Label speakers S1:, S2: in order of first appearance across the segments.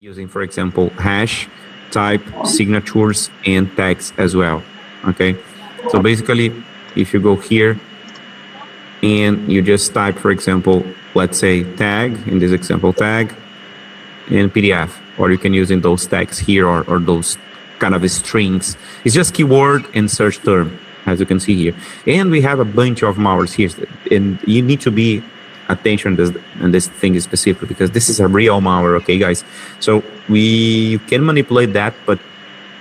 S1: using, for example, hash, type, signatures, and tags as well. Okay, so basically, if you go here and you just type, for example, let's say tag, in this example tag, in PDF, or you can use in those tags here or those kind of strings. It's just keyword and search term, as you can see here. And we have a bunch of malwares here, and you need to be attention this thing is specific because this is a real malware, okay, guys? So you can manipulate that, but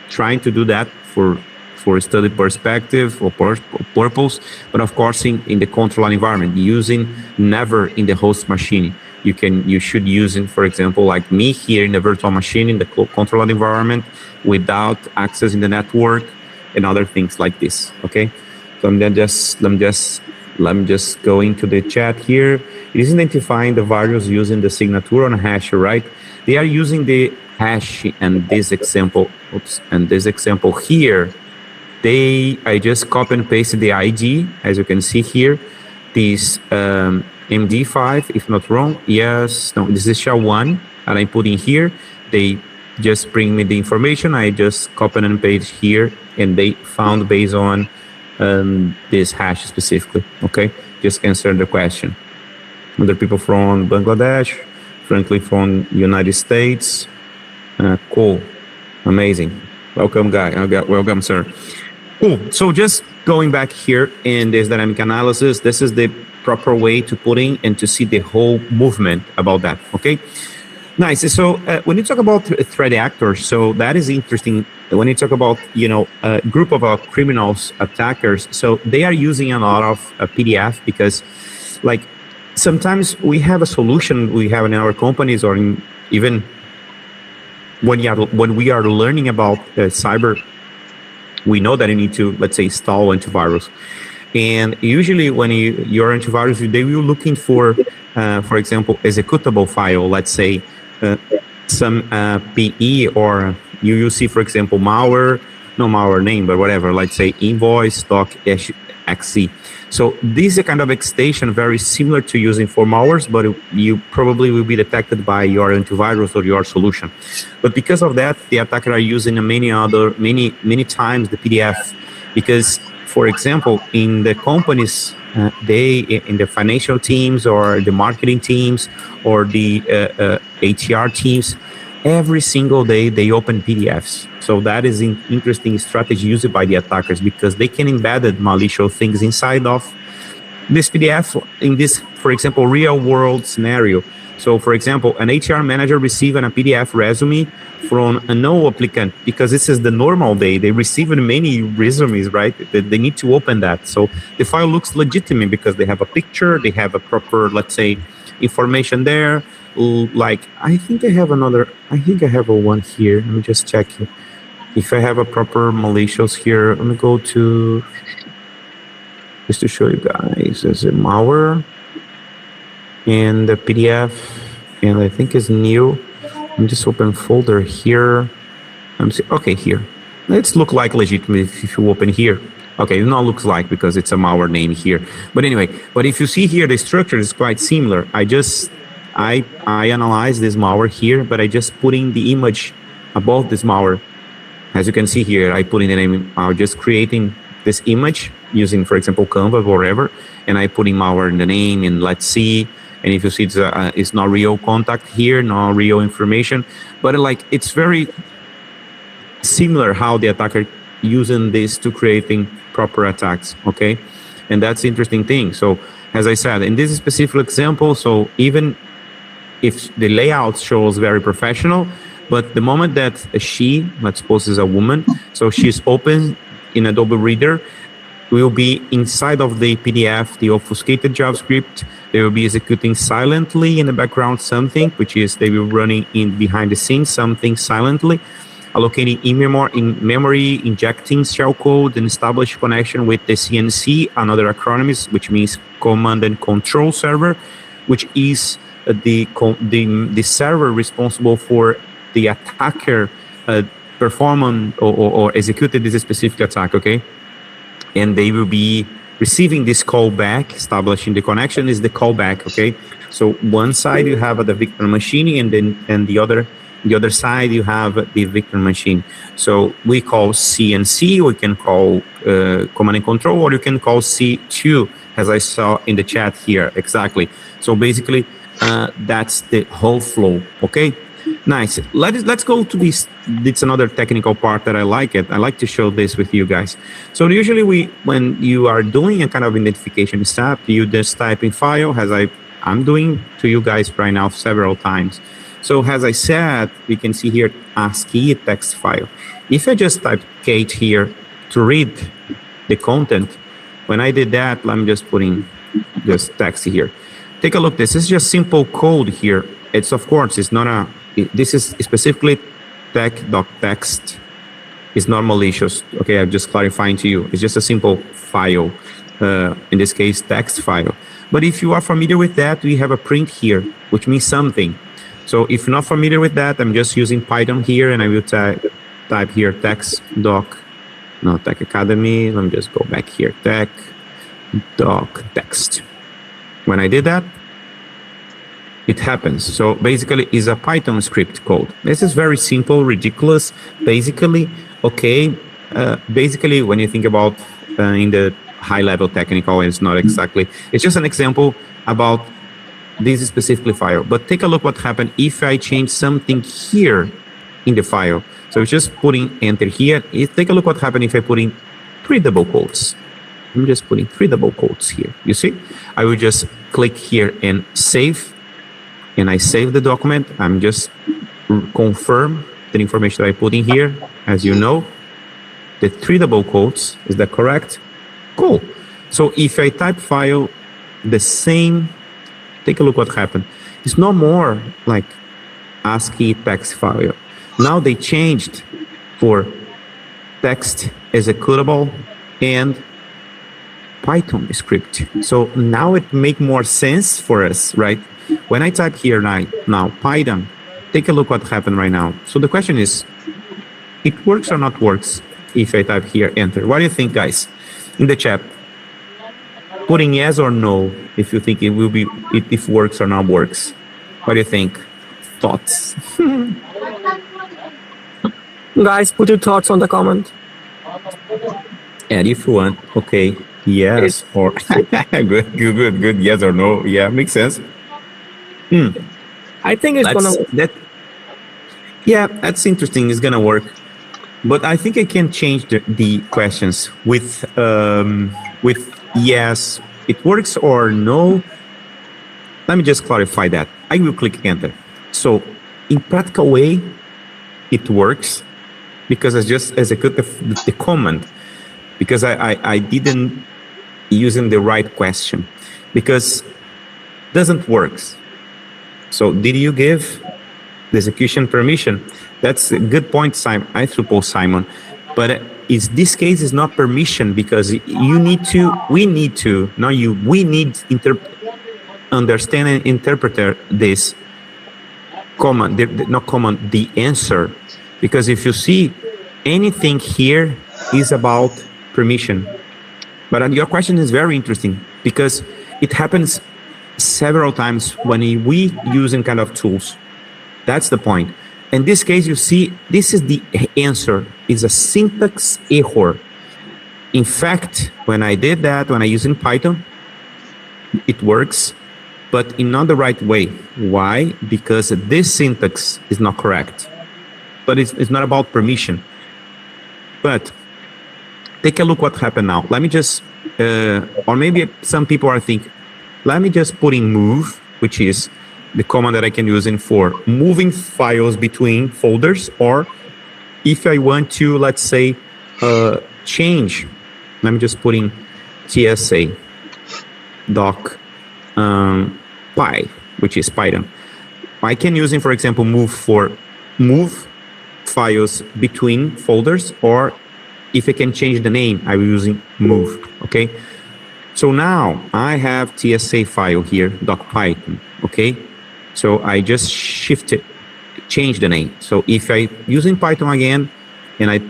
S1: trying to do that for a study perspective or purpose, but of course in the controlled environment, using never in the host machine. You should use it, for example, like me here in the virtual machine in the controlled environment without access in the network and other things like this. Okay, so let me just go into the chat here. It is identifying the values using the signature on hash, right? They are using the hash and this example. And this example here, I just copy and pasted the ID, as you can see here. This MD5, if not wrong. Yes, no, this is SHA-1, and I put in here. They just bring me the information. I just copy and paste here, and they found based on this hash specifically. Okay, just answer the question. Other people from Bangladesh, frankly from United States. Cool, amazing. Welcome, guy. Welcome, sir. Cool. So just going back here in this dynamic analysis, this is the proper way to put in and to see the whole movement about that. Okay, nice. So when you talk about threat actors, so that is interesting. When you talk about a group of criminals, attackers, so they are using a lot of PDF because, like, sometimes we have a solution we have in our companies or even when we are learning about cyber, we know that you need to, let's say, install antivirus. And usually when your antivirus, they will looking for example, executable file, let's say some PE, or you will see, for example, malware, no malware name, but whatever, let's say invoice.exe. So this is a kind of extension very similar to using for malwares, but you probably will be detected by your antivirus or your solution. But because of that, the attacker are using many times the PDF, because, for example, in the companies, in the financial teams or the marketing teams or the HR teams, every single day they open PDFs. So that is an interesting strategy used by the attackers because they can embed malicious things inside of this PDF in this, for example, real world scenario. So, for example, an HR manager receiving a PDF resume from a no applicant, because this is the normal day. They receive many resumes, right? They need to open that. So the file looks legitimate because they have a picture, they have a proper, let's say, information there. Like, I think I have a one here. Let me just check if I have a proper malicious here. Let me go to, just to show you guys, there's a malware and the PDF, and I think it's new. Let me just open folder here. Let me see. Okay, here. Let's look like legitimate if you open here. Okay, it not looks like because it's a malware name here. But anyway, but if you see here, the structure is quite similar. I analyze this malware here, but I just put in the image above this malware. As you can see here, I put in the name. I'm just creating this image using, for example, Canva or whatever, and I put in malware in the name, and let's see. And if you see it's not real contact here, not real information, but like it's very similar how the attacker using this to creating proper attacks. Okay, and that's the interesting thing. So as I said, in this specific example, so even if the layout shows very professional, but the moment that let's suppose is a woman, so she's open in Adobe Reader, will be inside of the PDF, the obfuscated JavaScript. They will be executing silently in the background something, which is they will running in behind the scenes something silently, allocating in memory, injecting shellcode, and establish connection with the CNC, another acronym, which means Command and Control Server, which is the server responsible for the attacker performing or executed this specific attack. Okay. And they will be receiving this callback, establishing the connection is the callback, okay? So one side you have the victim machine, and the other The other side, you have the victim machine. So we call C and C, we can call command and control, or you can call C2, as I saw in the chat here, exactly. So basically, that's the whole flow, okay? Nice. Let's go to this. It's another technical part that I like it. I like to show this with you guys. So usually when you are doing a kind of identification step, you just type in file, as I'm doing to you guys right now several times. So as I said, we can see here ASCII text file. If I just type Kate here to read the content, when I did that, I'm just putting just text here. Take a look. This is just simple code here. It's, of course, it's not a, this is specifically tech.text. It's not malicious. Okay, I'm just clarifying to you. It's just a simple file, in this case, text file. But if you are familiar with that, we have a print here, which means something. So if you're not familiar with that, I'm just using Python here, and I will type here text doc, no, Tech Academy. Let me just go back here, tech doc text. When I did that, it happens. So basically, it's a Python script code. This is very simple, ridiculous. Basically, okay. Basically, when you think about in the high-level technical, it's not exactly. It's just an example about this specifically file. But take a look what happened if I change something here in the file. So just putting enter here. Take a look what happened if I put in 3 double quotes. I'm just putting 3 double quotes here. You see? I will just click here and save. And I save the document. I'm just confirm the information that I put in here. As you know, the 3 double quotes, is that correct? Cool. So if I type file, the same, take a look what happened. It's no more like ASCII text file. Now they changed for text executable and Python script. So now it makes more sense for us, right? When I type here now Python, take a look what happened right now. So the question is, it works or not works if I type here enter? What do you think, guys? In the chat, putting yes or no if you think it will be, if works or not works. What do you think? Thoughts?
S2: Guys, put your thoughts on the comment.
S1: And if you want, okay, yes or good, yes or no. Yeah, makes sense.
S2: I think it's gonna.
S1: Yeah, that's interesting. It's gonna work, but I think I can change the questions with yes, it works, or no. Let me just clarify that. I will click enter. So in practical way, it works because I just execute the command, because I didn't using the right question, because it doesn't works. So did you give the execution permission? That's a good point, Simon. I suppose, Simon. But this case is not permission, because you need to, we need to, not you, we need understand and interpret this command, the answer. Because if you see, anything here is about permission. But your question is very interesting, because it happens several times when we using kind of tools. That's the point. In this case, you see, this is the answer. It's a syntax error. In fact, when I did that, when I use in Python, it works, but in not the right way. Why? Because this syntax is not correct. But it's not about permission. But take a look what happened now. Let me just, or maybe some people are thinking, let me just put in move, which is the command that I can use for moving files between folders, or if I want to, let's say, change, let me just put in TSA doc py, which is Python. I can use for example, move for move files between folders, or if I can change the name, I will using move, okay? So now I have TSA file here, .python, okay? So I just change the name. So if I using Python again, and I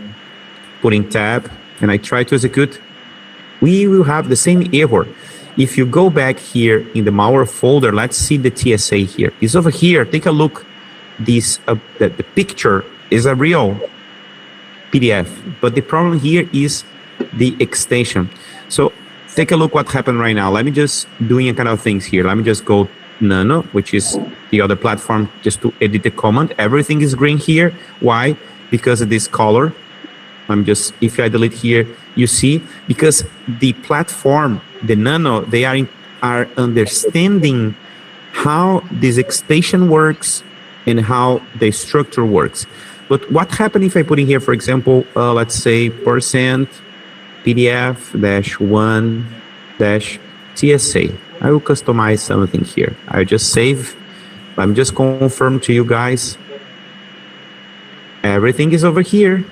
S1: put in tab, and I try to execute, we will have the same error. If you go back here in the malware folder, let's see the TSA here. It's over here. Take a look this the picture is a real PDF, but the problem here is the extension. So take a look what happened right now. Let me just doing a kind of things here. Let me just go Nano, which is the other platform, just to edit the command. Everything is green here. Why? Because of this color. I'm just, if I delete here, you see, because the platform, the Nano, they are understanding how this extension works and how the structure works. But what happened if I put in here, for example, let's say %PDF-1-TSA. I will customize something here. I just save. I'm just confirm to you guys. Everything is over here.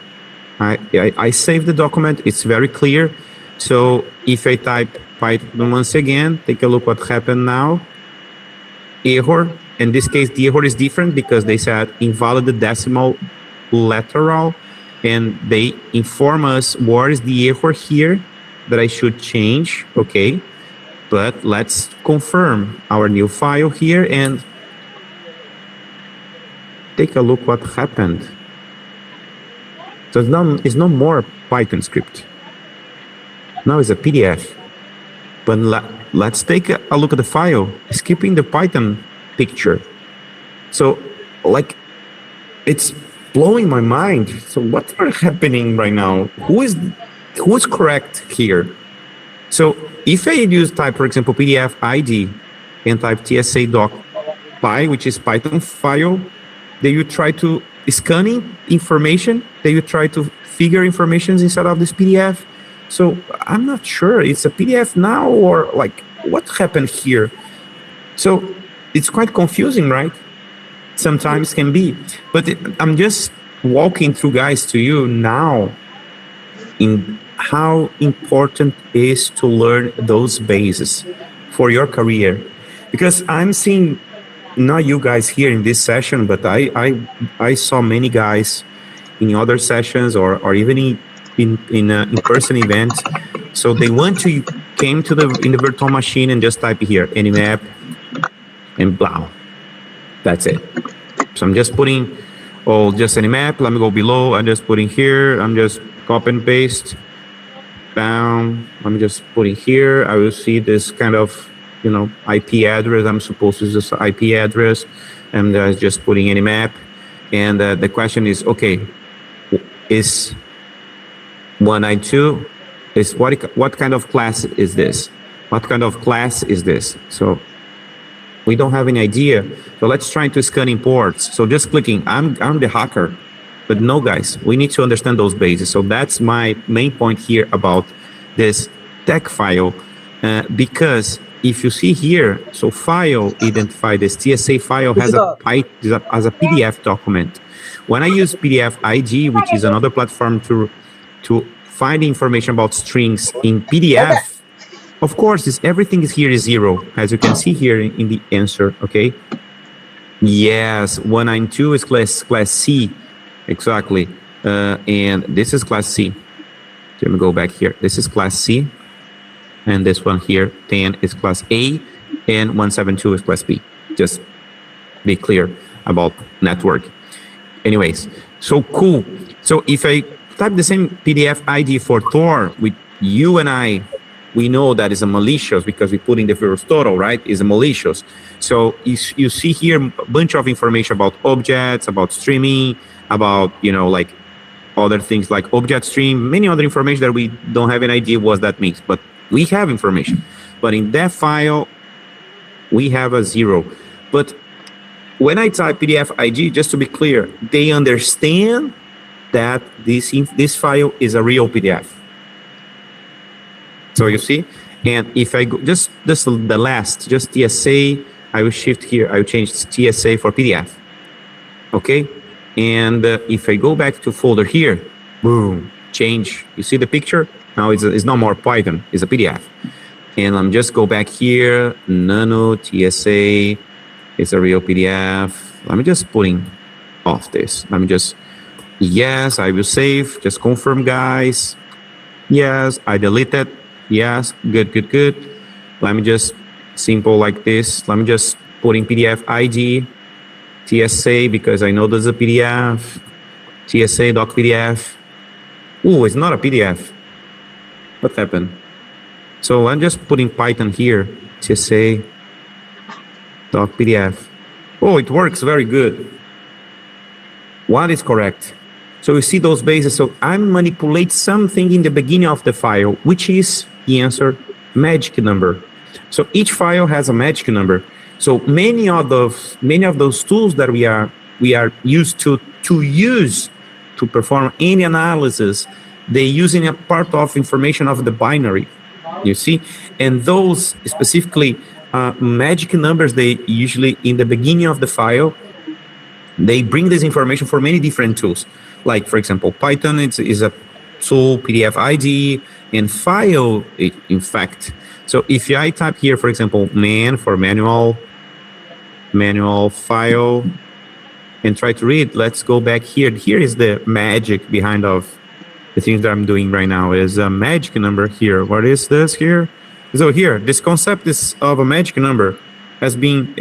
S1: I save the document. It's very clear. So if I type Python once again, take a look what happened now. Error. In this case, the error is different because they said invalid decimal lateral, and they inform us what is the error here that I should change. Okay, but let's confirm our new file here and take a look what happened. So it's no more Python script. Now it's a PDF. But let's take a look at the file, skipping the Python picture. So like, it's blowing my mind. So what's happening right now? Who is correct here? So if I use type, for example, PDF ID and type TSA doc py, which is Python file, then you try to scanning information, then you try to figure information inside of this PDF. So I'm not sure it's a PDF now or like what happened here. So it's quite confusing, right? Sometimes can be, but I'm just walking through guys to you now in how important it is to learn those bases for your career, because I'm seeing not you guys here in this session, but I saw many guys in other sessions or even in in-person events. So they want to came to in the virtual machine and just type here Nmap and blah, that's it. So I'm just putting just Nmap. Let me go below. I'm just putting here. I'm just copy and paste down. I'm just putting here. I will see this kind of IP address. I'm supposed to use IP address, and just putting Nmap. And the question is, okay, is 192 is what kind of class is this? What kind of class is this? So we don't have any idea. So let's try to scan imports. So just clicking, I'm the hacker. But no, guys, we need to understand those bases. So that's my main point here about this tech file, because if you see here, so file identify this TSA file has a PDF document. When I use PDF ID, which is another platform to find information about strings in PDF, of course, everything is here is 0, as you can see here in the answer. Okay. Yes, 192 is class C, exactly, and this is class C. Let me go back here. This is class C, and this one here 10 is class A, and 172 is class B. Just be clear about network. Anyways, so cool. So if I type the same PDF ID for Tor with you and I, we know that is a malicious because we put in the virus total, right? Is a malicious. So you see here a bunch of information about objects, about streaming, about, like other things like object stream, many other information that we don't have an idea what that means, but we have information. But in that file, we have a 0. But when I type PDF ID, just to be clear, they understand that this file is a real PDF. So you see, and if I go just the last, just TSA, I will shift here. I will change TSA for PDF. Okay, and if I go back to folder here, boom, change. You see the picture? Now it's no more Python. It's a PDF. And I'm just go back here. Nano TSA. It's a real PDF. Let me just putting off this. Let me just. Yes, I will save. Just confirm, guys. Yes, I deleted. Yes, good. Let me just simple like this. Let me just put in PDF ID. TSA, because I know there's a PDF. TSA doc PDF. Oh, it's not a PDF. What happened? So I'm just putting Python here. TSA doc PDF. Oh, it works very good. What is correct? So you see those bases. So I manipulate something in the beginning of the file, which is the answer magic number. So each file has a magic number. So many of those tools that we are used to use to perform any analysis, they using a part of information of the binary. You see, and those specifically magic numbers, they usually in the beginning of the file, they bring this information for many different tools. Like, for example, Python is a tool, PDF ID, and file, in fact. So if I type here, for example, man for manual file, and try to read, let's go back here. Here is the magic behind of the things that I'm doing right now is a magic number here. What is this here? So here, this concept of a magic number has been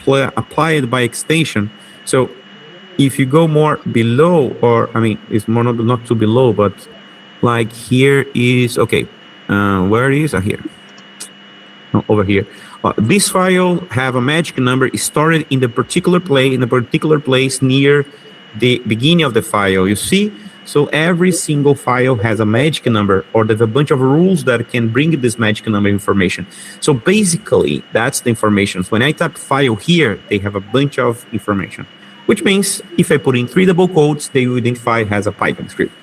S1: applied by extension. So if you go more below, or I mean, it's more not too below, but like here is, okay, where is here? No, over here. This file have a magic number stored in the particular place near the beginning of the file. You see? So every single file has a magic number, or there's a bunch of rules that can bring this magic number information. So basically, that's the information. So when I type file here, they have a bunch of information, which means if I put in 3 double quotes, they will identify as a Python script.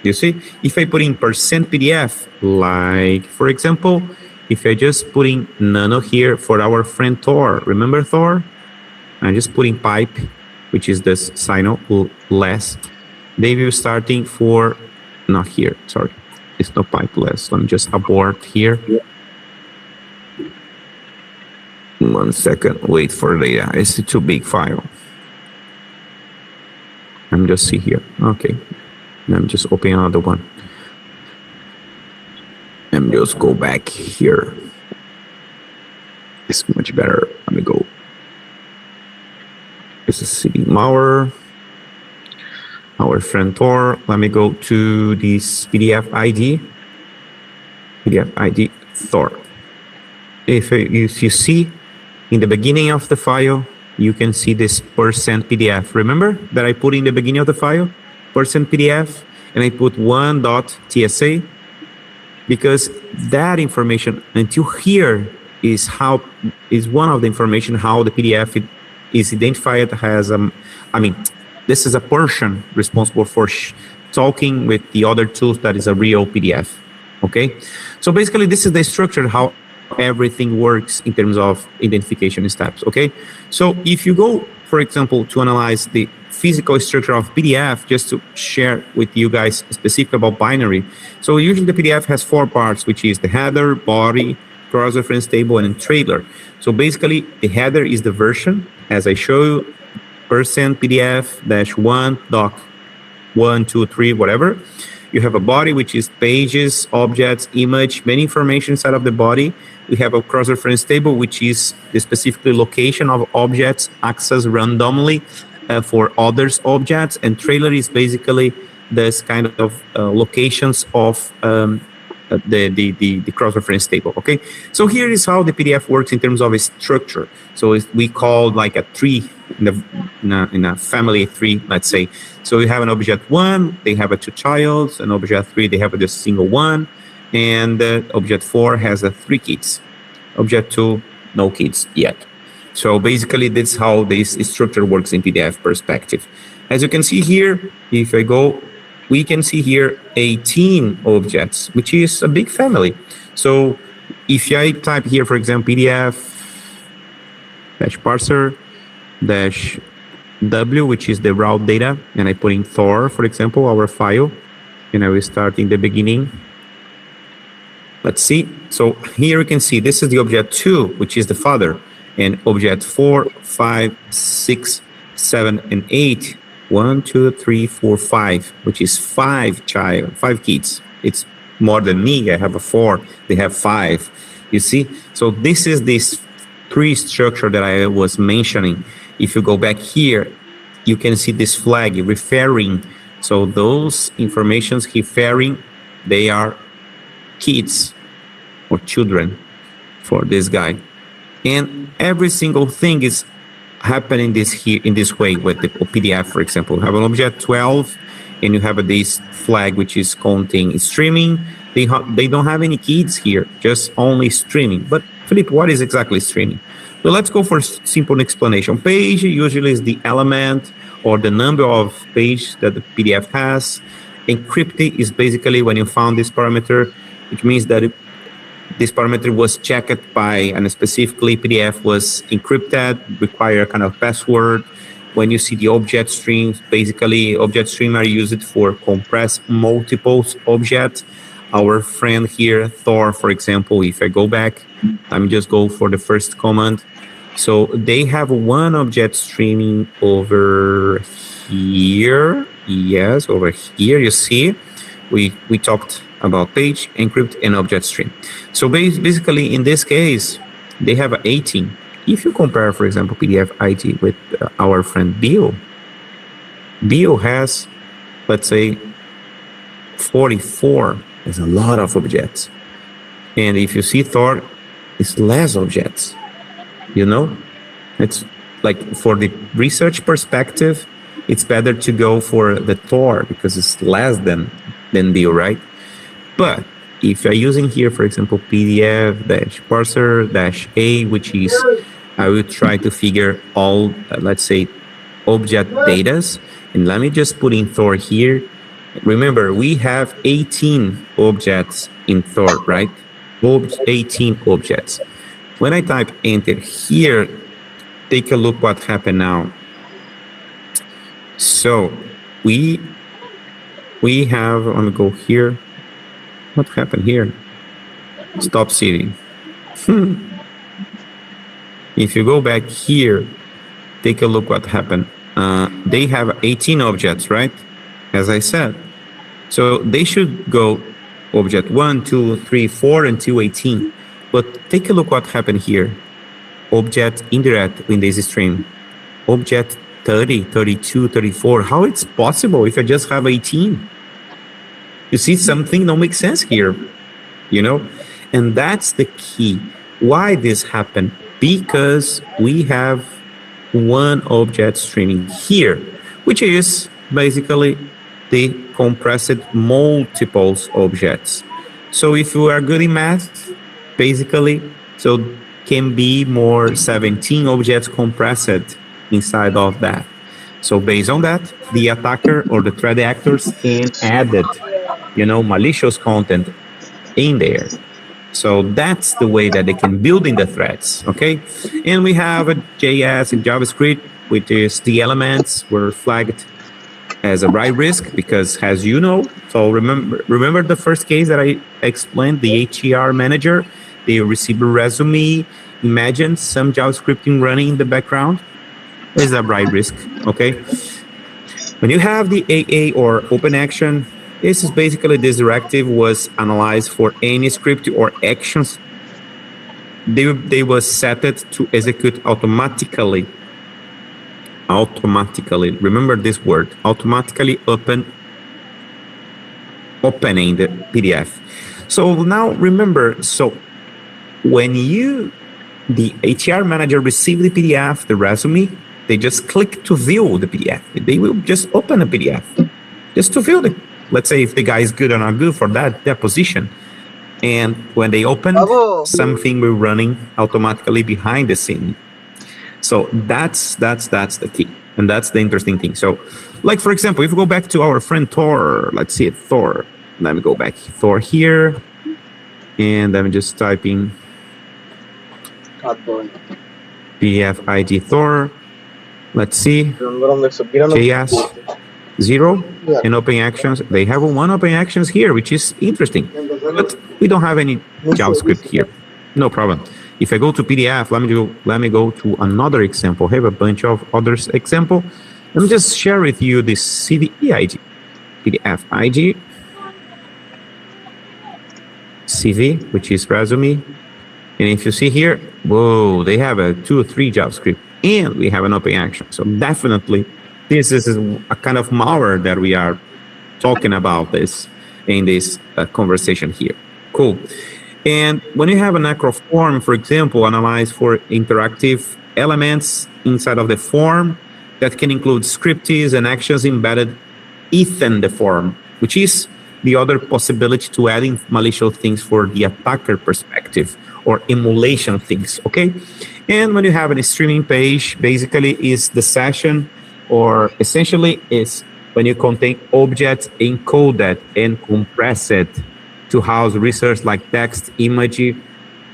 S1: You see? If I put in %PDF, like, for example, if I just put in nano here for our friend Thor, remember Thor? I'm just putting pipe, which is this sino less. They will starting for, not here, sorry. It's not pipe less. Let me just abort here. 1 second, wait for data. It's a too big file. I'm just see here. Okay. I'm just opening another one. And just go back here. It's much better. Let me go. This is CD Mauer. Our friend Thor. Let me go to this PDF ID. PDF ID Thor. If you see in the beginning of the file, you can see this %PDF. Remember that I put in the beginning of the file %PDF, and I put 1.tsa, because that information until here is one of the information how the PDF is identified as this is a portion responsible for talking with the other tools that is a real PDF. Okay, so basically this is the structure how everything works in terms of identification steps. Okay, so if you go, for example, to analyze the physical structure of PDF, just to share with you guys specific about binary. So usually the PDF has 4 parts, which is the header, body, cross-reference table, and trailer. So basically the header is the version, as I show you, %PDF-1 doc 1, 2, 3, whatever. You have a body, which is pages, objects, image, many information inside of the body. We have a cross-reference table, which is the specific location of objects accessed randomly for others objects, and trailer is basically this kind of locations of the cross-reference table. Okay, so here is how the PDF works in terms of a structure. So we call like a tree in a family tree, let's say. So we have an object 1, they have a 2 childs, and object 3 they have a just single one, and object 4 has 3 kids. Object 2, no kids yet. So basically that's how this structure works in PDF perspective. As you can see here, if I go, we can see here 18 objects, which is a big family. So if I type here, for example, PDF -parser -w, which is the raw data, and I put in Thor, for example, our file, and I will start in the beginning. Let's see. So here you can see this is the object 2, which is the father, and object 4, 5, 6, 7, and 8. 1, 2, 3, 4, 5, which is 5 kids. It's more than me. I have a 4. They have 5. You see? So this is this tree structure that I was mentioning. If you go back here, you can see this flag referring. So those informations referring, they are kids or children for this guy. And every single thing is happening in this way with the PDF, for example. You have an object 12 and you have this flag which is counting streaming. They don't have any kids here, just only streaming. But Filipe, what is exactly streaming? So let's go for simple explanation. Page usually is the element or the number of page that the PDF has. Encrypted is basically when you found this parameter, it means that this parameter was checked by, and specifically PDF was encrypted, require a kind of password. When you see the object streams, basically object stream are used for compress multiple objects. Our friend here, Thor, for example, if I go back, let me just go for the first command. So they have one object streaming over here. Yes, over here, you see, we talked about page, encrypt, and object stream. So basically, in this case, they have 18. If you compare, for example, PDF ID with our friend Bill, Bill has, let's say, 44. There's a lot of objects. And if you see Thor, it's less objects. You know, it's like for the research perspective, it's better to go for the Thor because it's less than Bill, right? But if you're using here, for example, PDF-parser-A, which is, I will try to figure all, let's say, object datas. And let me just put in Thor here. Remember, we have 18 objects in Thor, right? 18 objects. When I type enter here, take a look what happened now. So we have, let me go here. What happened here? Stop sitting. If you go back here, take a look what happened. They have 18 objects, right? As I said. So they should go object 1, 2, 3, 4 until 18. But take a look what happened here. Object indirect in this stream. Object 30, 32, 34. How it's possible if I just have 18? You see, something don't make sense here, you know? And that's the key. Why this happened? Because we have one object streaming here, which is basically the compressed multiples objects. So if you are good in math, basically, so can be more 17 objects compressed inside of that. So based on that, the attacker or the threat actors can add it, you know, malicious content in there. So that's the way that they can build in the threats, okay? And we have a JS and JavaScript, which is the elements were flagged as a write risk because, as you know, so remember the first case that I explained, the HR manager, they receive a resume. Imagine some JavaScripting running in the background. Is a write risk, okay? When you have the AA or open action, this is basically this directive was analyzed for any script or actions. They were set to execute automatically. Automatically, remember this word, automatically opening the PDF. So now remember, so when the HR manager receive the PDF, the resume, they just click to view the PDF. They will just open a PDF just to view it. Let's say if the guy is good or not good for that position. And when they open, something will running automatically behind the scene. So that's the key. And that's the interesting thing. So like, for example, if we go back to our friend Thor, let's see it, Thor. Let me go back, Thor here. And I'm just typing PDF ID Thor. Let's see, JS 0 and open actions. They have one open actions here, which is interesting, but we don't have any JavaScript here. No problem. If I go to PDF, let me go to another example. I have a bunch of other example. Let me just share with you this CVE ID, PDF ID, CV, which is resume. And if you see here, whoa, they have a 2 or 3 JavaScript. and we have an open action. So definitely, this is a kind of malware that we are talking about this in this conversation here. Cool. And when you have an acro form, for example, analyze for interactive elements inside of the form that can include scripts and actions embedded within the form, which is the other possibility to adding malicious things for the attacker perspective or emulation things, okay? And when you have a streaming page, basically is the session, or essentially is when you contain objects encoded and compressed to house resources like text, image,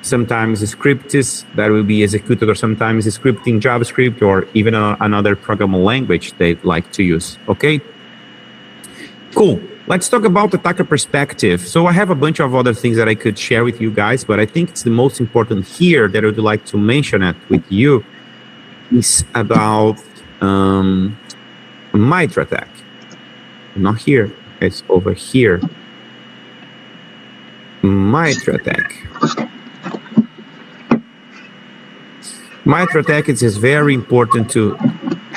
S1: sometimes scripts that will be executed, or sometimes script in JavaScript, or even another programming language they like to use, okay? Cool. Let's talk about attacker perspective. So I have a bunch of other things that I could share with you guys, but I think it's the most important here that I would like to mention it with you is about MITRE ATT&CK. Not here, it's over here. MITRE ATT&CK. MITRE ATT&CK is very important to,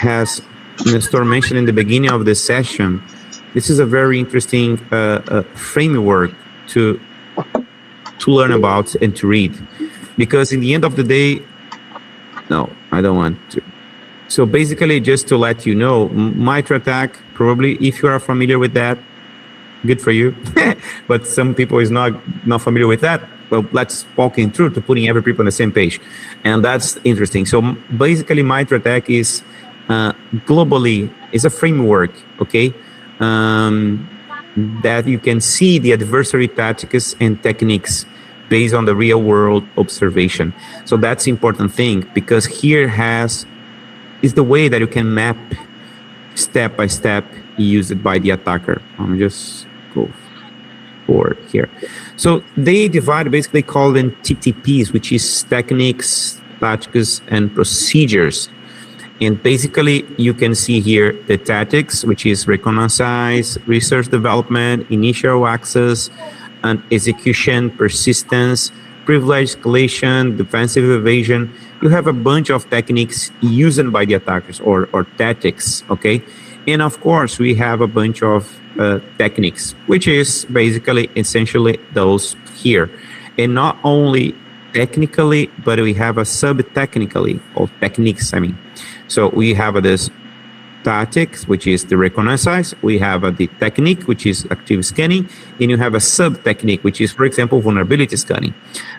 S1: as Nestor mentioned in the beginning of the session, this is a very interesting framework to learn about and to read, because in the end of the day, no, I don't want to. So basically, just to let you know, MITRE ATT&CK, probably if you are familiar with that, good for you. But some people is not familiar with that. Well, let's walk in through to putting every people on the same page, and that's interesting. So basically, MITRE ATT&CK is globally is a framework, okay? That you can see the adversary tactics and techniques based on the real world observation. So that's the important thing, because here is the way that you can map step by step used by the attacker. I'm just go forward here. So they divide, basically call them TTPs, which is techniques, tactics, and procedures. And basically, you can see here the tactics, which is reconnaissance, research development, initial access, and execution, persistence, privilege escalation, defensive evasion. You have a bunch of techniques used by the attackers, or tactics, okay? And of course, we have a bunch of techniques, which is basically essentially those here. And not only technically, but we have a sub-technically, or techniques, I mean. So we have this tactics, which is the reconnaissance. We have the technique, which is active scanning. And you have a sub-technique, which is, for example, vulnerability scanning.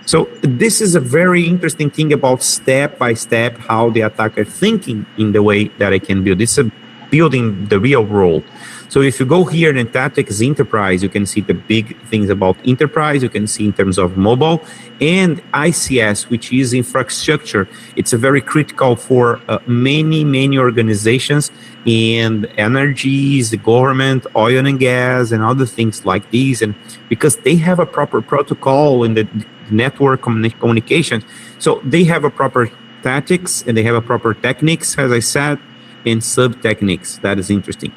S1: So this is a very interesting thing about step-by-step how the attacker thinking in the way that I can build. It's a building the real world. So if you go here in tactics enterprise, you can see the big things about enterprise. You can see in terms of mobile and ICS, which is infrastructure. It's a very critical for many organizations and energies, the government, oil and gas, and other things like these. And because they have a proper protocol in the network communications, so they have a proper tactics and they have a proper techniques, as I said, and sub techniques. That is interesting.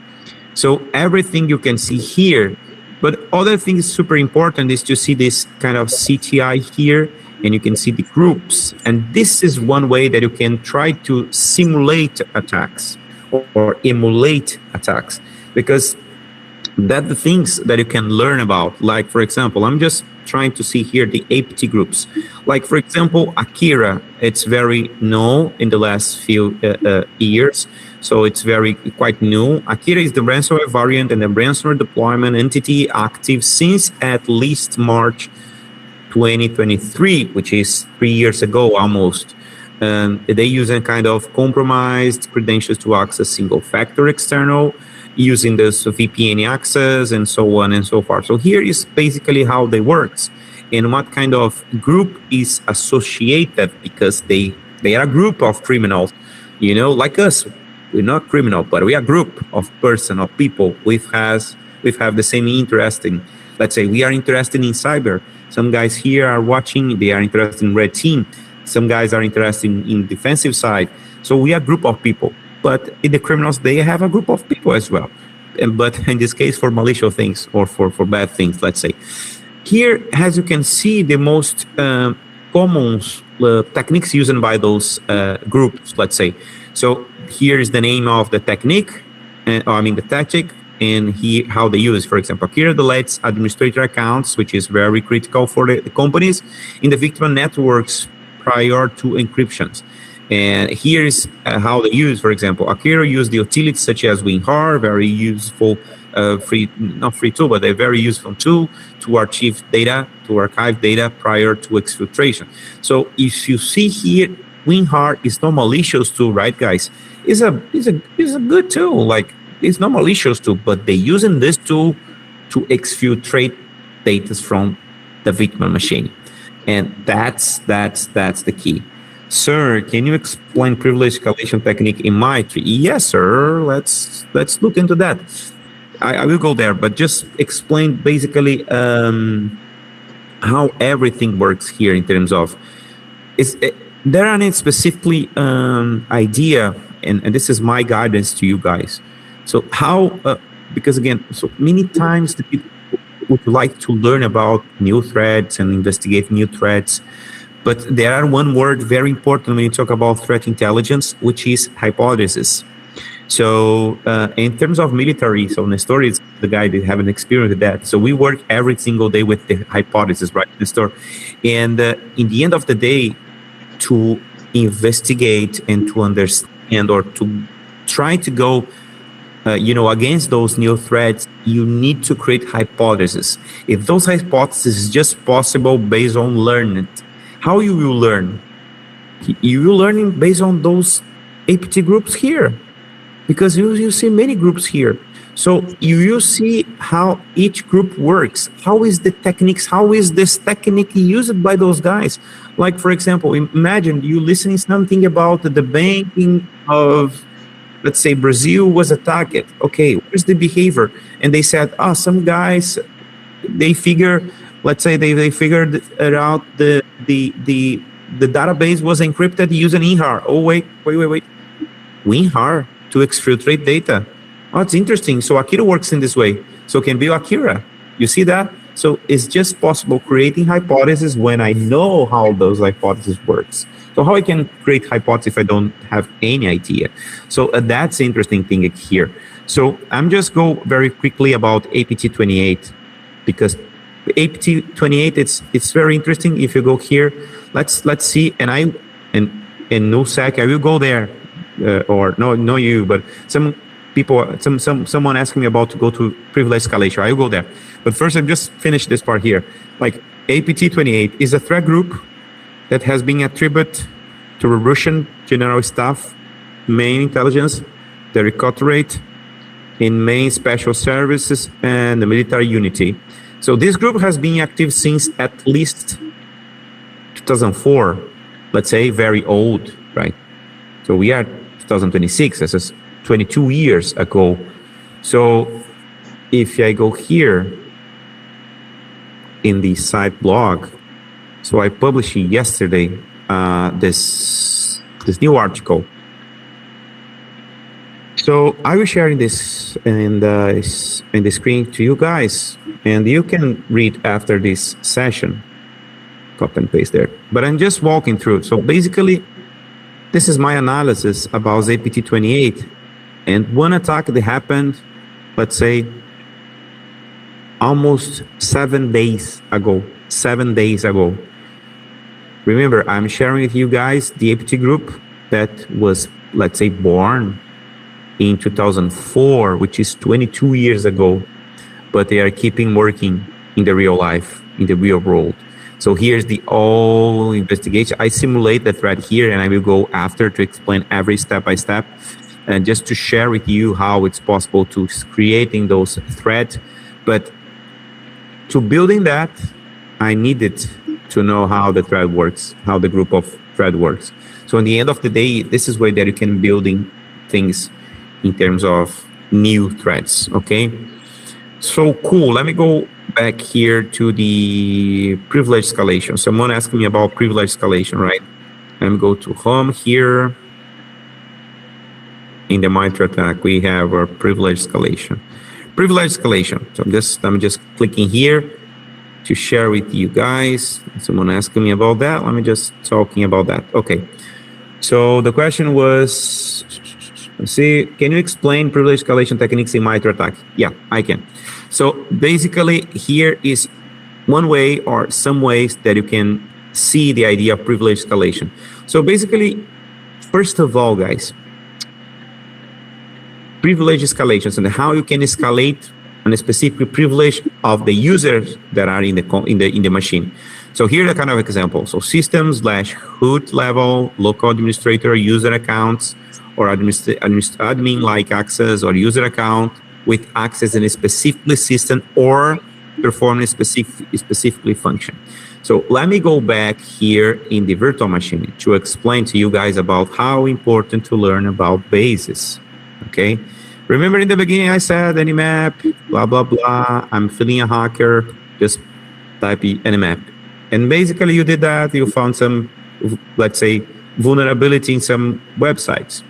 S1: So everything you can see here, but other thing is super important is to see this kind of CTI here, and you can see the groups. And this is one way that you can try to simulate attacks or emulate attacks, because that's the things that you can learn about. Like, for example, I'm just trying to see here the APT groups. Like, for example, Akira, it's very known in the last few years. So it's quite new. Akira is the ransomware variant and the ransomware deployment entity active since at least March 2023, which is 3 years ago almost. They use a kind of compromised credentials to access single-factor external, using this VPN access and so on and so forth. So here is basically how they works and what kind of group is associated, because they are a group of criminals, you know, like us. We're not criminal, but we are a group of person, of people. We have the same interest in, let's say, we are interested in cyber. Some guys here are watching, they are interested in red team. Some guys are interested in defensive side. So we are a group of people. But in the criminals, they have a group of people as well. But in this case, for malicious things or for bad things, let's say. Here, as you can see, the most common techniques used by those groups, let's say. So here is the name of the technique, the tactic, and how they use. For example, here deletes administrator accounts, which is very critical for the companies in the victim networks prior to encryptions. And here is how they use. For example, Akira used the utilities such as WinRAR, very useful, not free tool, but a very useful tool to archive data, prior to exfiltration. So if you see here, WinRAR is not malicious tool, right, guys? It's a good tool. Like, it's not malicious tool, but they're using this tool to exfiltrate data from the victim machine, and that's the key. Sir, can you explain privilege escalation technique in MITRE? Yes, sir. Let's look into that. I will go there, but just explain basically how everything works here in terms of there are any specifically idea, and this is my guidance to you guys. So how, because again, so many times the people would like to learn about new threats and investigate new threats, but there are one word very important when you talk about threat intelligence, which is hypothesis. So in terms of military, so Nestor is the guy that have an experience with that. So we work every single day with the hypothesis, right, Nestor? And in the end of the day, to investigate and to understand or to try to go against those new threats, you need to create hypotheses. If those hypotheses is just possible based on learning, how you will learn? You will learn based on those APT groups here, because you see many groups here. So you will see how each group works. How is the techniques? How is this technique used by those guys? Like, for example, imagine you listening something about the banking of, let's say, Brazil was attacked. Okay, where's the behavior? And they said, some guys, they figure, let's say they figured it out, the database was encrypted using WinRAR. Oh, wait. WinRAR to exfiltrate data. Oh, it's interesting. So Akira works in this way. So can be Akira. You see that? So it's just possible creating hypotheses when I know how those hypotheses works. So how I can create hypotheses if I don't have any idea? So that's the interesting thing here. So I'm just go very quickly about APT28, because APT28 it's very interesting. If you go here, let's see, and NuSec, I will go there, or no you, but some people, someone asking me about to go to privilege escalation. I will go there, but first I'm just finish this part here. Like, APT28 is a threat group that has been attributed to the Russian General Staff, main intelligence, the Directorate, in main special services, and the military unity. So this group has been active since at least 2004, let's say, very old, right? So we are 2026, this is 22 years ago. So if I go here in the site blog, so I published yesterday this new article. So I will share this in the screen to you guys, and you can read after this session. Copy and paste there. But I'm just walking through. So basically, this is my analysis about APT28, and one attack that happened, let's say, almost 7 days ago. 7 days ago. Remember, I'm sharing with you guys the APT group that was, let's say, born in 2004, which is 22 years ago, but they are keeping working in the real life, in the real world. So here's the all investigation. I simulate the threat here, and I will go after to explain every step by step, and just to share with you how it's possible to creating those threats. But to building that, I needed to know how the thread works, how the group of thread works. So in the end of the day, this is where that you can building things in terms of new threads, okay? So cool, let me go back here to the privilege escalation. Someone asked me about privilege escalation, right? Let me go to home here. In the MITRE ATT&CK, we have our privilege escalation. Privilege escalation, so I'm just clicking here to share with you guys. Someone asking me about that. Let me just talking about that. Okay. So the question was, let's see, can you explain privilege escalation techniques in MITRE ATT&CK? Yeah, I can. So basically here is one way or some ways that you can see the idea of privilege escalation. So basically, first of all, guys, privilege escalations and how you can escalate on a specific privilege of the users that are in the machine. So here are the kind of examples. So system/root level, local administrator, user accounts, or admin-like access or user account with access in a specific system or perform a specifically function. So let me go back here in the virtual machine to explain to you guys about how important to learn about bases. Okay. Remember in the beginning I said Nmap, blah, blah, blah. I'm feeling a hacker, just type Nmap. And basically you did that, you found some, let's say, vulnerability in some websites.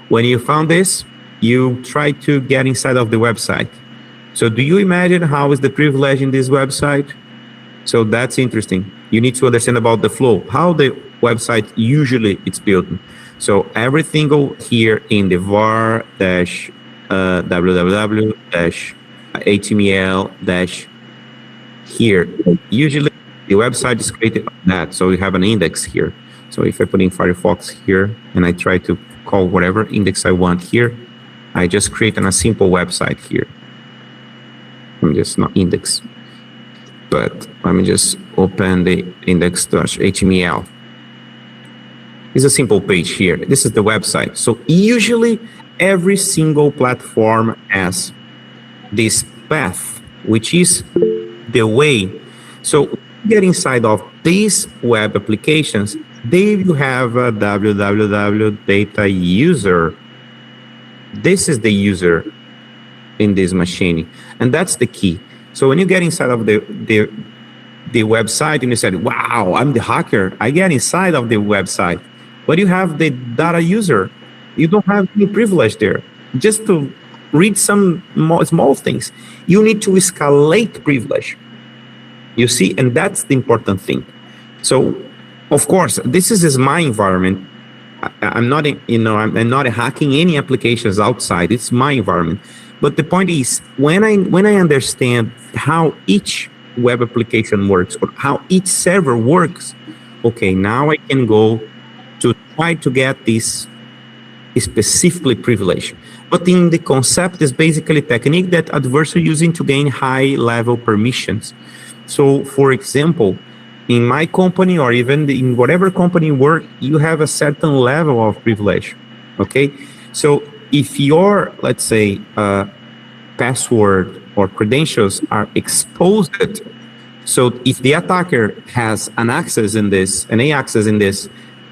S1: When you found this, you try to get inside of the website. So do you imagine how is the privilege in this website? So that's interesting. You need to understand about the flow, how the website usually it's built. So everything go here in the var dash www dash html dash here. Usually the website is created on that. So you have an index here. So if I put in Firefox here and I try to call whatever index I want here, I just create a simple website here. I'm just not index, but let me just open the index.html. It's a simple page here. This is the website. So usually every single platform has this path, which is the way. So get inside of these web applications, they will have a www data user. This is the user in this machine, and that's the key. So when you get inside of the website and you said, wow, I'm the hacker, I get inside of the website, but you have the data user, you don't have any privilege there. Just to read some small things, you need to escalate privilege. You see, and that's the important thing. So of course, this is my environment. I'm not, I'm not hacking any applications outside. It's my environment. But the point is, when I understand how each web application works or how each server works, okay, now I can go to try to get this specifically privileged. But in the concept is basically a technique that adversaries using to gain high-level permissions. So, for example, in my company or even in whatever company you work, you have a certain level of privilege, okay? So if your, let's say, password or credentials are exposed, so if the attacker has an access in this,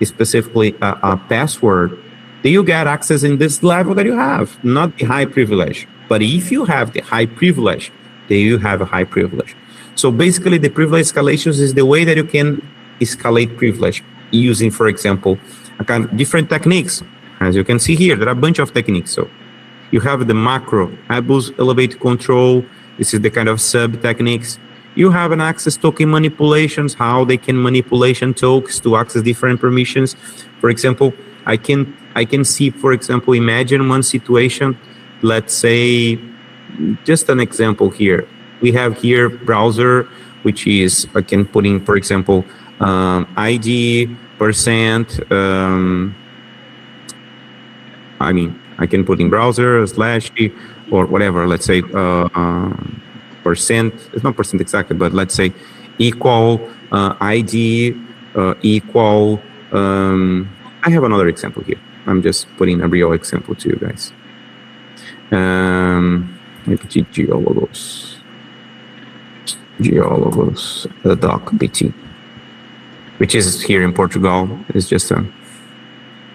S1: specifically a password, then you get access in this level that you have, not the high privilege. But if you have the high privilege, then you have a high privilege. So basically, the privilege escalations is the way that you can escalate privilege using, for example, a kind of different techniques. As you can see here, there are a bunch of techniques. So you have the macro, abuse, elevate control. This is the kind of sub techniques. You have an access token manipulations, how they can manipulation tokens to access different permissions. For example, I can see, for example, imagine one situation. Let's say, just an example here. We have here browser, which is, I can put in, for example, ID percent. I mean, I can put in browser / or whatever. Let's say percent. It's not percent exactly, but let's say equal ID equal. I have another example here. I'm just putting a real example to you guys. Geólogos, the doc BT, which is here in Portugal. It's just a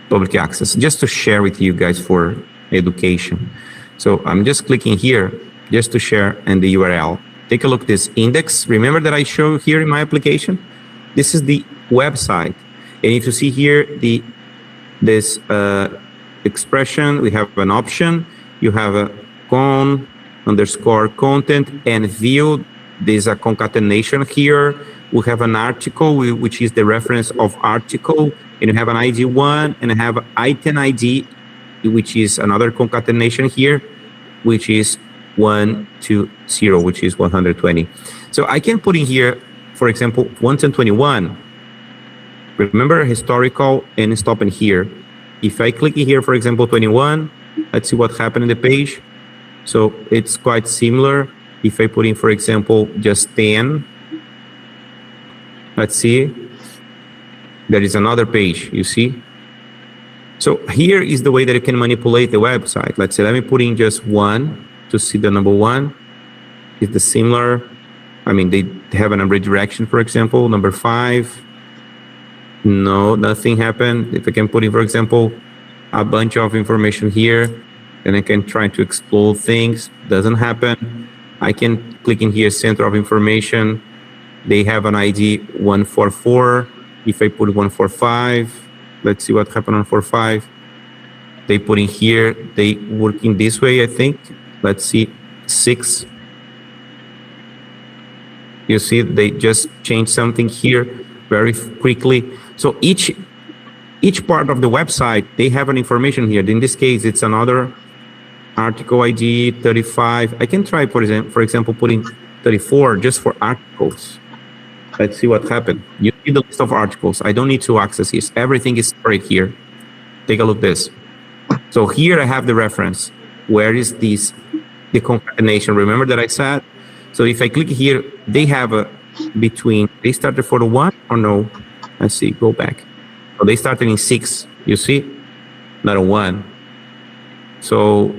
S1: public access, just to share with you guys for education. So I'm just clicking here just to share and the URL. Take a look at this index. Remember that I show here in my application? This is the website. And if you see here this expression, we have an option. You have a _content and view there's a concatenation here. We have an article, which is the reference of article, and you have an ID 1, and I have item ID, which is another concatenation here, which is 120, which is 120. So I can put in here, for example, 121. Remember historical and stop in here. If I click here, for example, 21, let's see what happened in the page. So it's quite similar. If I put in, for example, just 10, let's see, there is another page, you see? So here is the way that you can manipulate the website. Let's say, let me put in just 1 to see the number 1. Is the similar, I mean, they have a redirection, for example, number 5. No, nothing happened. If I can put in, for example, a bunch of information here, then I can try to explore things, doesn't happen. I can click in here, center of information. They have an ID 144. If I put 145, let's see what happened on 45. They put in here, they working this way, I think. Let's see, 6. You see, they just changed something here very quickly. So each part of the website, they have an information here. In this case, it's another article ID 35. I can try, for example, putting 34 just for articles. Let's see what happened. You see the list of articles. I don't need to access this. Everything is right here. Take a look at this. So here I have the reference. Where is this? The concatenation. Remember that I said? So if I click here, they have a between, they started for the 1 or no? Let's see, go back. So they started in 6, you see? Not a 1. So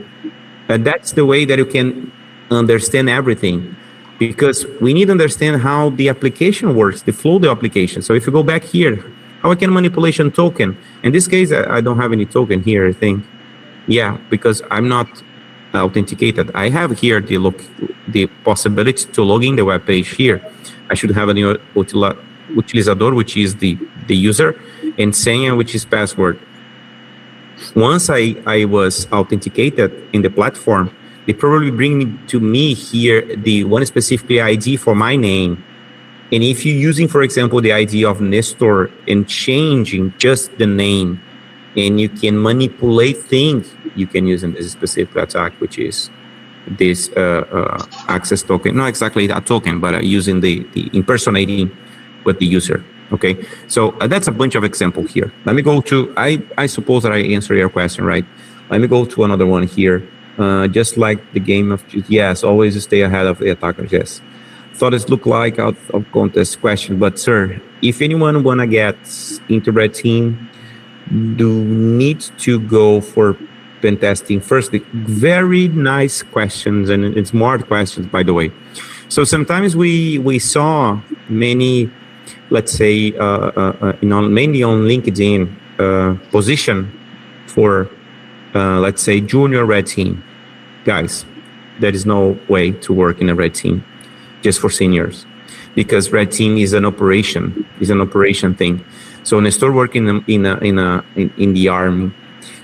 S1: that's the way that you can understand everything, because we need to understand how the application works, the flow of the application. So if you go back here, how I can manipulation token? In this case, I don't have any token here, I think. Yeah, because I'm not authenticated. I have here the possibility to log in the web page here. I should have a new utilizador, which is the user, and senha, which is password. Once I was authenticated in the platform, they probably bring to me here the one specific ID for my name. And if you're using, for example, the ID of Nestor and changing just the name, and you can manipulate things, you can use in this specific attack, which is this access token. Not exactly a token, but using the impersonating with the user. Okay, so that's a bunch of examples here. Let me go to, I suppose that I answered your question, right? Let me go to another one here. Just like the game of, yes, always stay ahead of the attackers, yes. Thought it looked like out of context question, but sir, if anyone wanna get into red team, do need to go for pen testing first? Very nice questions, and it's smart questions, by the way. So sometimes we saw many, let's say, mainly on LinkedIn, position for, let's say, junior red team. Guys, there is no way to work in a red team just for seniors, because red team is an operation thing. So Nestor working in the army.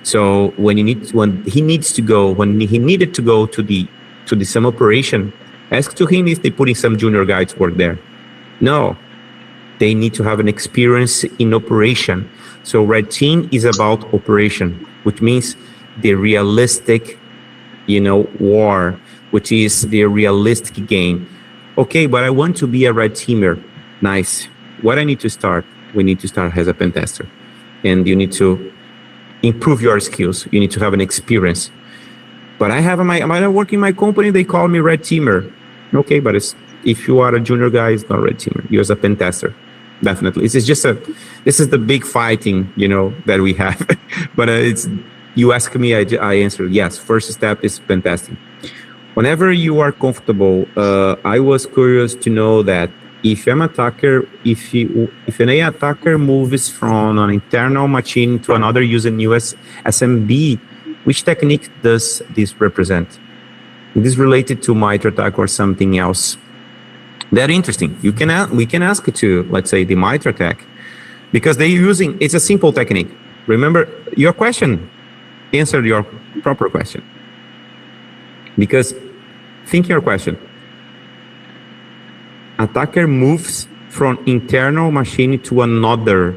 S1: So when he needed to go to the some operation, ask to him if they putting some junior guys to work there. No, they need to have an experience in operation. So red team is about operation, which means the realistic, war, which is the realistic game. Okay, but I want to be a red teamer. Nice. What I need to start? We need to start as a pen tester, and you need to improve your skills. You need to have an experience. But I work in my company, they call me red teamer. Okay, but if you are a junior guy, it's not red teamer. You're a pen tester, definitely. This is the big fighting, that we have. But you ask me, I answer yes. First step is pen testing. Whenever you are comfortable, I was curious to know that if an attacker, if an AI attacker moves from an internal machine to another using US SMB, which technique does this represent? Is this related to MITRE ATT&CK or something else? Very interesting. We can ask it to, let's say, the MITRE ATT&CK, because it's a simple technique. Remember your question, answer your proper question. Because think your question. attacker moves from internal machine to another.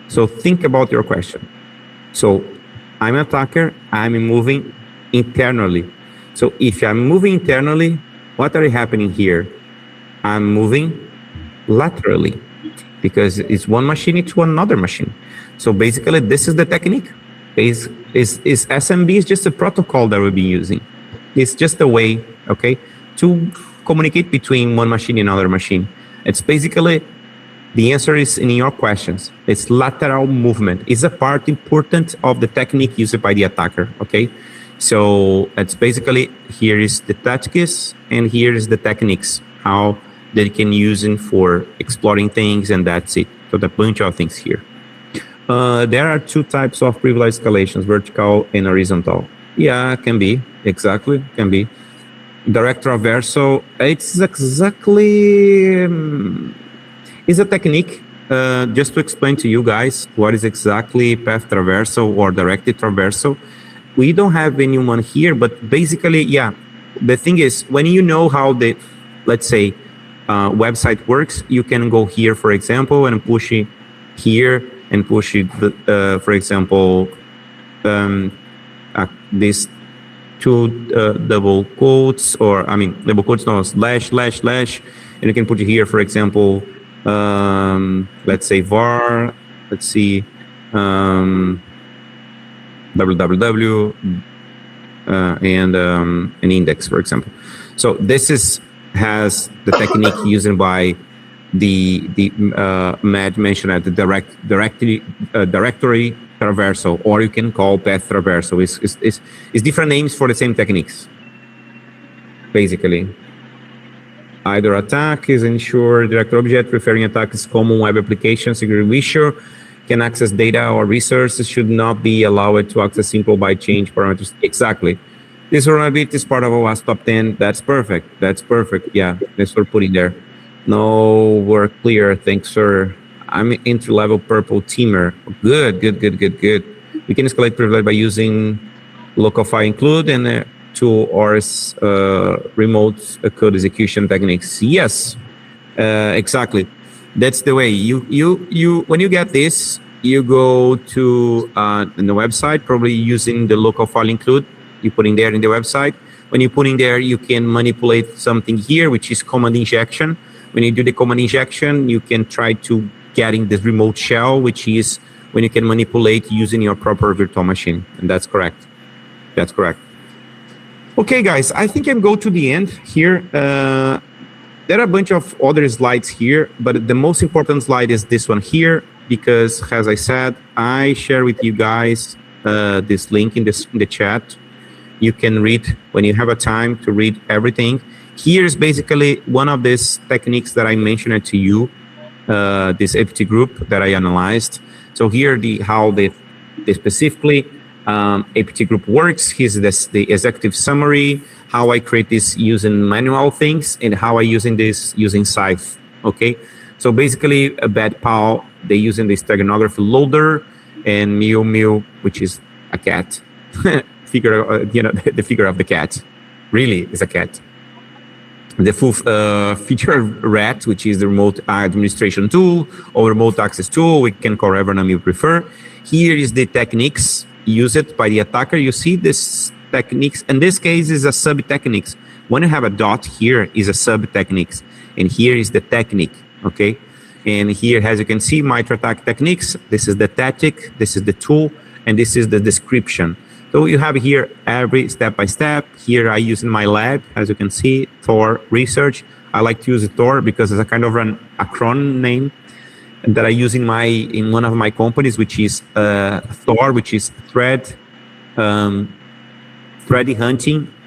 S1: So think about your question. So I'm an attacker, I'm moving internally. So if I'm moving internally, what are happening here? I'm moving laterally because it's one machine to another machine. So basically this is the technique. Is SMB is just a protocol that we'll be using. It's just a way, okay, to communicate between one machine and another machine. It's basically, the answer is in your questions. It's lateral movement. It's a part important of the technique used by the attacker, okay? So it's basically, here is the tactics and here is the techniques, how they can use it for exploring things, and that's it. So a bunch of things here. There are two types of privilege escalations, vertical and horizontal. Yeah, can be, exactly, can be. Direct traversal, it's exactly, it's a technique. Just to explain to you guys what is exactly path traversal or directed traversal. We don't have anyone here, but basically, yeah, the thing is, when you know how the, let's say, website works, you can go here, for example, and push it here and push it, for example, this two double quotes, or I mean double quotes, no, slash, and you can put it here, for example, let's say var, let's see, www and an index, for example. So this has the technique used by the Matt mentioned at the directory traversal, or you can call path traversal. It's different names for the same techniques, basically. Either attack is ensure direct object, referring attack is common web application, security issue, can access data or resources, should not be allowed to access simple by change parameters. Exactly. This vulnerability is part of OWASP top 10. That's perfect. That's perfect. Yeah, that's what we're putting there. No, we're clear. Thanks, sir. I'm entry-level purple teamer. Good. We can escalate privilege by using local file include and to ORS remote code execution techniques. Yes, exactly. That's the way. You when you get this, you go to in the website, probably using the local file include. You put in there in the website. When you put in there, you can manipulate something here, which is command injection. When you do the command injection, you can try to getting this remote shell, which is when you can manipulate using your proper virtual machine. And that's correct. That's correct. Okay, guys, I think I'm going to the end here. There are a bunch of other slides here, but the most important slide is this one here, because as I said, I share with you guys this link in the chat. You can read when you have a time to read everything. Here's basically one of these techniques that I mentioned to you, this APT group that I analyzed. So here how the specifically APT group works. Here's the executive summary, how I create this using manual things, and how I using this using Scythe. Okay, so basically a bad PAL, they using the steganography loader, and Mew, which is a cat. Figure, the figure of the cat really is a cat. The full feature rat, which is the remote administration tool or remote access tool, we can call whatever name you prefer. Here is the techniques used by the attacker. You see this techniques, in this case is a sub techniques. When you have a dot, here is a sub techniques, and here is the technique, okay? And here, as you can see, MITRE ATT&CK techniques, this is the tactic, this is the tool, and this is the description. So you have here every step by step. Here I use in my lab, as you can see, Tor research. I like to use Tor because it's a kind of an acronym name that I use in one of my companies, which is Tor, which is threat hunting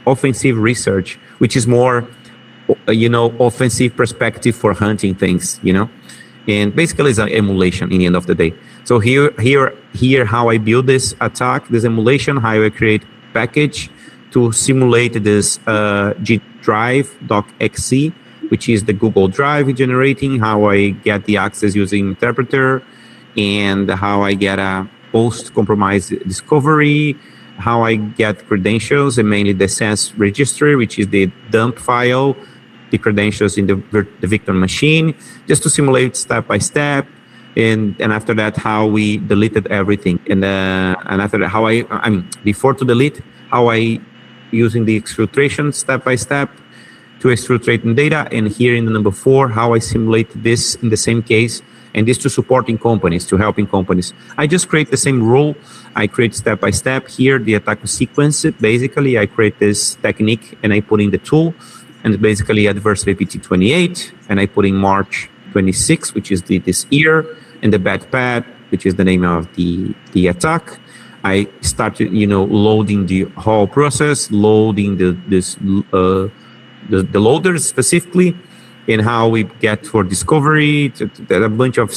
S1: offensive research, which is more, offensive perspective for hunting things, and basically it's an emulation in the end of the day. So here how I build this attack, this emulation, how I create package to simulate this gdrive.exe, which is the Google Drive generating, how I get the access using interpreter, and how I get a post-compromise discovery, how I get credentials, and mainly the sense registry, which is the dump file, the credentials in the victim machine, just to simulate step by step. And after that, how we deleted everything. And after that, how I mean, before to delete, how I using the exfiltration step by step to exfiltrating data. And here in the number 4, how I simulate this in the same case. And this to supporting companies, to helping companies. I just create the same rule. I create step by step here, the attack sequence. Basically, I create this technique and I put in the tool. And basically adversary PT28. And I put in March 26, which is this year. And the bad pad, which is the name of the attack. I started, loading the whole process, loading the loaders specifically, and how we get for discovery, a bunch of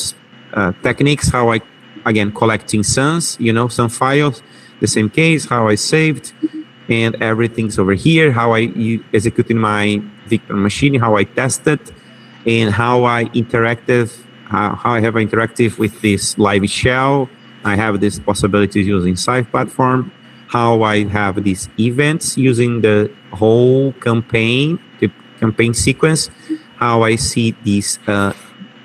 S1: techniques, how I, again, collecting SANs, some files, the same case, how I saved, and everything's over here, how I executed my victim machine, how I tested, and how I interacted, how I have interactive with this live shell. I have this possibilities using Scythe platform, how I have these events using the whole campaign, the campaign sequence, how I see these,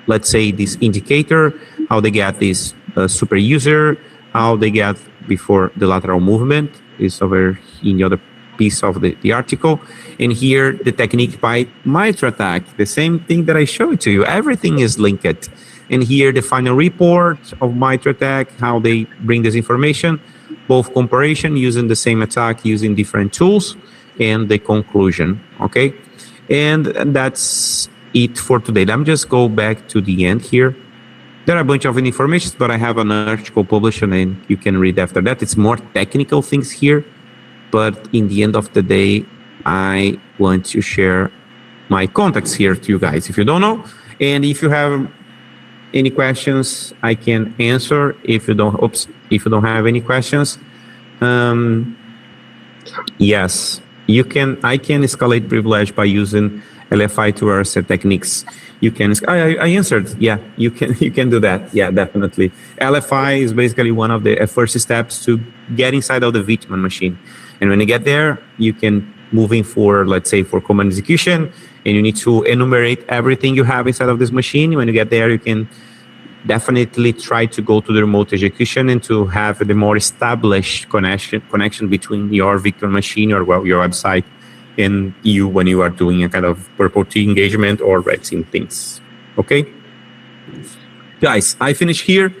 S1: let's say this indicator, how they get this super user, how they get before the lateral movement is over in the other piece of the article. And here the technique by MITRE ATT&CK, the same thing that I showed to you, everything is linked. And here the final report of MITRE ATT&CK, how they bring this information, both comparison using the same attack, using different tools, and the conclusion, okay? And that's it for today. Let me just go back to the end here. There are a bunch of information, but I have an article published and you can read after that. It's more technical things here, but in the end of the day, I want to share my contacts here to you guys, if you don't know. And if you have any questions, I can answer. If you don't have any questions, yes. I can escalate privilege by using LFI to RSA techniques. You can. I answered. Yeah, you can do that. Yeah, definitely. LFI is basically one of the first steps to get inside of the victim machine. And when you get there, you can move in for, let's say, for command execution, and you need to enumerate everything you have inside of this machine. When you get there, you can definitely try to go to the remote execution and to have the more established connection between your victim machine or your website and you when you are doing a kind of purple team engagement or red team things. Okay, guys, I finish here.